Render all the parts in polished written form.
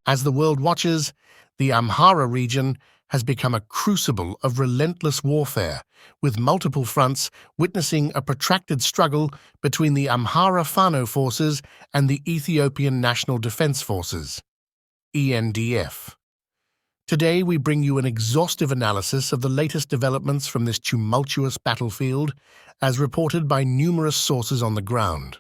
As the world watches, the Amhara region has become a crucible of relentless warfare, with multiple fronts witnessing a protracted struggle between the Amhara Fano forces and the Ethiopian National Defense Forces, ENDF. Today we bring you an exhaustive analysis of the latest developments from this tumultuous battlefield, as reported by numerous sources on the ground.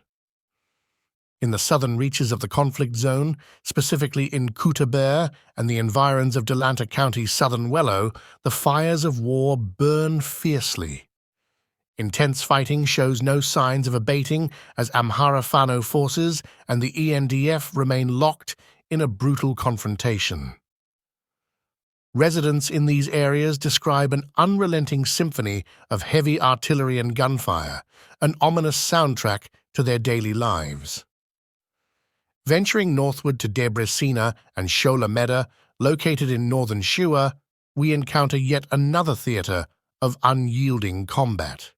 In the southern reaches of the conflict zone, specifically in Kutaber and the environs of Delanta County's southern Wello, the fires of war burn fiercely. Intense fighting shows no signs of abating as Amhara Fano forces and the ENDF remain locked in a brutal confrontation. Residents in these areas describe an unrelenting symphony of heavy artillery and gunfire, an ominous soundtrack to their daily lives. Venturing northward to Debrecina and Shola Meda, located in northern Shua, we encounter yet another theater of unyielding combat.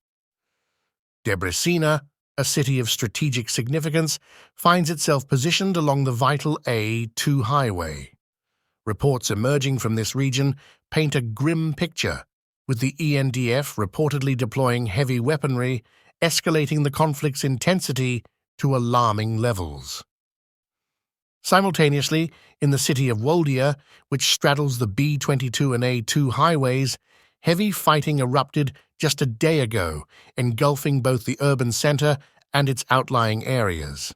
Debrecina, a city of strategic significance, finds itself positioned along the vital A2 highway. Reports emerging from this region paint a grim picture, with the ENDF reportedly deploying heavy weaponry, escalating the conflict's intensity to alarming levels. Simultaneously, in the city of Woldia, which straddles the B22 and A2 highways, heavy fighting erupted just a day ago, engulfing both the urban center and its outlying areas.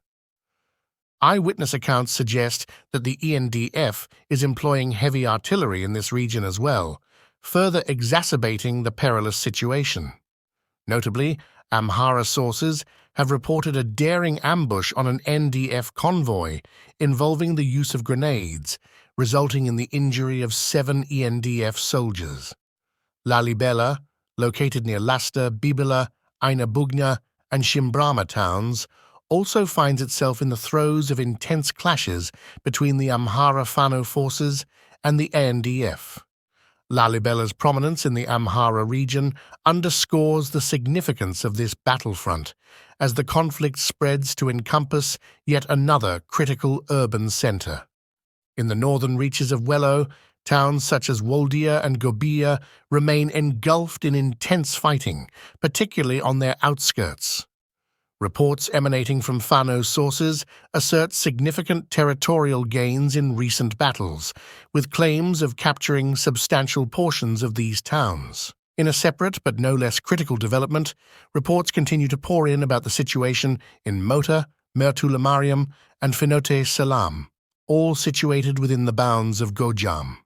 Eyewitness accounts suggest that the ENDF is employing heavy artillery in this region as well, further exacerbating the perilous situation. Notably, Amhara sources have reported a daring ambush on an NDF convoy involving the use of grenades, resulting in the injury of 7 ENDF soldiers. Lalibela, located near Lasta, Bibila, Ainabugna, and Shimbrama towns, also finds itself in the throes of intense clashes between the Amhara Fano forces and the ANDF. Lalibela's prominence in the Amhara region underscores the significance of this battlefront, as the conflict spreads to encompass yet another critical urban center. In the northern reaches of Wello, towns such as Woldia and Gobia remain engulfed in intense fighting, particularly on their outskirts. Reports emanating from Fano sources assert significant territorial gains in recent battles, with claims of capturing substantial portions of these towns. In a separate but no less critical development, reports continue to pour in about the situation in Mota, Mertulamariam, and Finote Salam, all situated within the bounds of Gojam.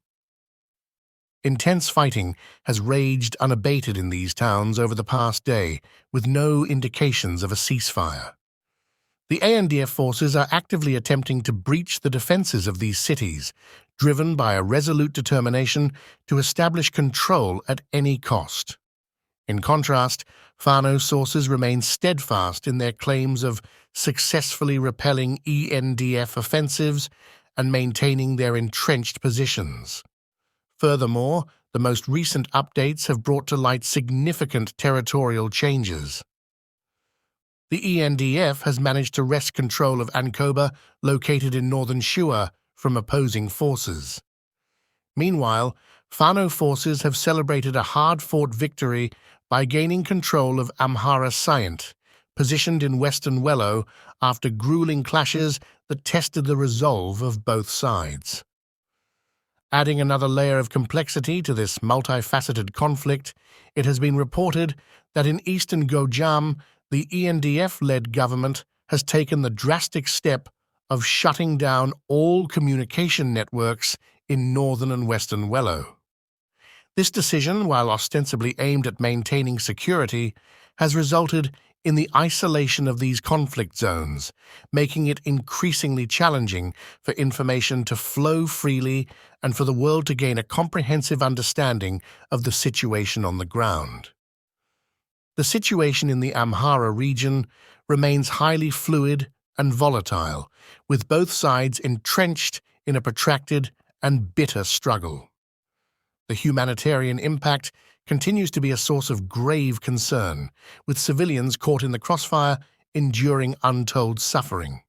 Intense fighting has raged unabated in these towns over the past day, with no indications of a ceasefire. The ANDF forces are actively attempting to breach the defenses of these cities, driven by a resolute determination to establish control at any cost. In contrast, Fano sources remain steadfast in their claims of successfully repelling ENDF offensives and maintaining their entrenched positions. Furthermore, the most recent updates have brought to light significant territorial changes. The ENDF has managed to wrest control of Ankoba, located in northern Shua, from opposing forces. Meanwhile, Fano forces have celebrated a hard-fought victory by gaining control of Amhara Sayent, positioned in western Wello after grueling clashes that tested the resolve of both sides. Adding another layer of complexity to this multifaceted conflict, it has been reported that in eastern Gojam, the ENDF-led government has taken the drastic step of shutting down all communication networks in northern and western Wello. This decision, while ostensibly aimed at maintaining security, has resulted in the isolation of these conflict zones, making it increasingly challenging for information to flow freely and for the world to gain a comprehensive understanding of the situation on the ground. The situation in the Amhara region remains highly fluid and volatile, with both sides entrenched in a protracted and bitter struggle. The humanitarian impact continues to be a source of grave concern, with civilians caught in the crossfire enduring untold suffering.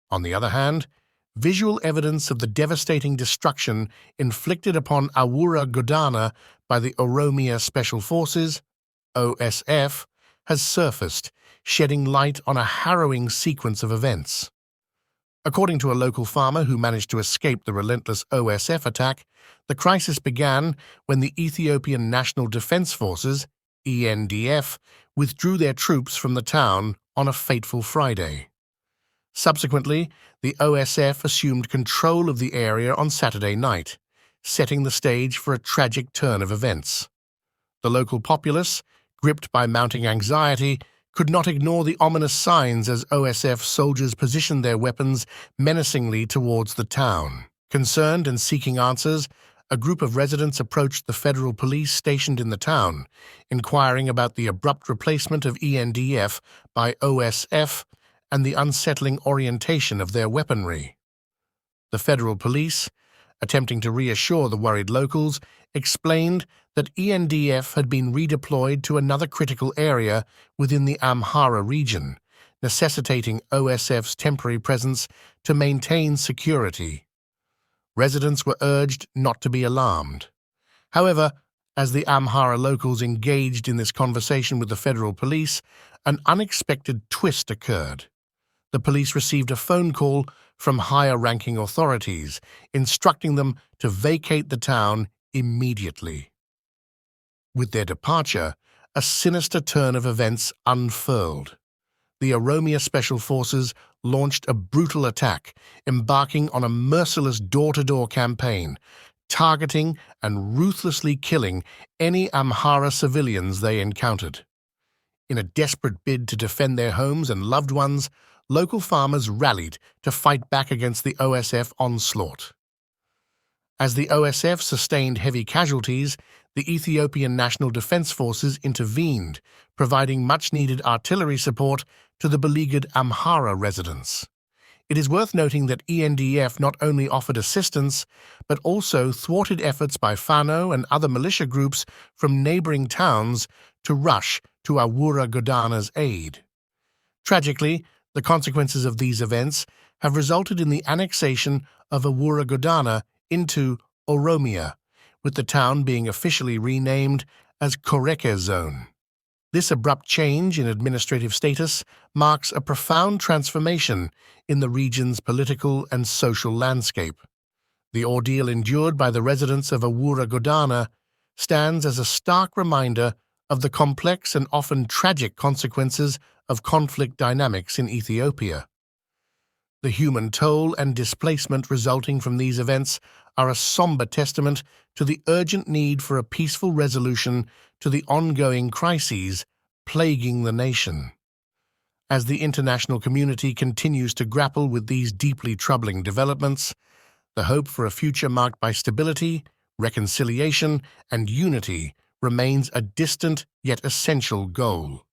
On the other hand, visual evidence of the devastating destruction inflicted upon Amhara Battlefield by the Oromia Special Forces, OSF, has surfaced, shedding light on a harrowing sequence of events. According to a local farmer who managed to escape the relentless OSF attack, the crisis began when the Ethiopian National Defense Forces, ENDF, withdrew their troops from the town on a fateful Friday. Subsequently, the OSF assumed control of the area on Saturday night, setting the stage for a tragic turn of events. The local populace, gripped by mounting anxiety, could not ignore the ominous signs as OSF soldiers positioned their weapons menacingly towards the town. Concerned and seeking answers, a group of residents approached the federal police stationed in the town, inquiring about the abrupt replacement of ENDF by OSF and the unsettling orientation of their weaponry. The federal police, attempting to reassure the worried locals, explained that ENDF had been redeployed to another critical area within the Amhara region, necessitating OSF's temporary presence to maintain security. Residents were urged not to be alarmed. However, as the Amhara locals engaged in this conversation with the federal police, an unexpected twist occurred. The police received a phone call from higher-ranking authorities, instructing them to vacate the town immediately. With their departure, a sinister turn of events unfurled. The Oromia Special Forces launched a brutal attack, embarking on a merciless door-to-door campaign, targeting and ruthlessly killing any Amhara civilians they encountered. In a desperate bid to defend their homes and loved ones, local farmers rallied to fight back against the OSF onslaught. As the OSF sustained heavy casualties, the Ethiopian National Defense Forces intervened, providing much-needed artillery support to the beleaguered Amhara residents. It is worth noting that ENDF not only offered assistance, but also thwarted efforts by Fano and other militia groups from neighboring towns to rush to Amhara Battle's aid. Tragically, the consequences of these events have resulted in the annexation of Amhara Battle into Oromia, with the town being officially renamed as Koreke Zone. This abrupt change in administrative status marks a profound transformation in the region's political and social landscape. The ordeal endured by the residents of Amhara Battle stands as a stark reminder of the complex and often tragic consequences of conflict dynamics in Ethiopia. The human toll and displacement resulting from these events are a somber testament to the urgent need for a peaceful resolution to the ongoing crises plaguing the nation. As the international community continues to grapple with these deeply troubling developments, the hope for a future marked by stability, reconciliation, and unity remains a distant yet essential goal.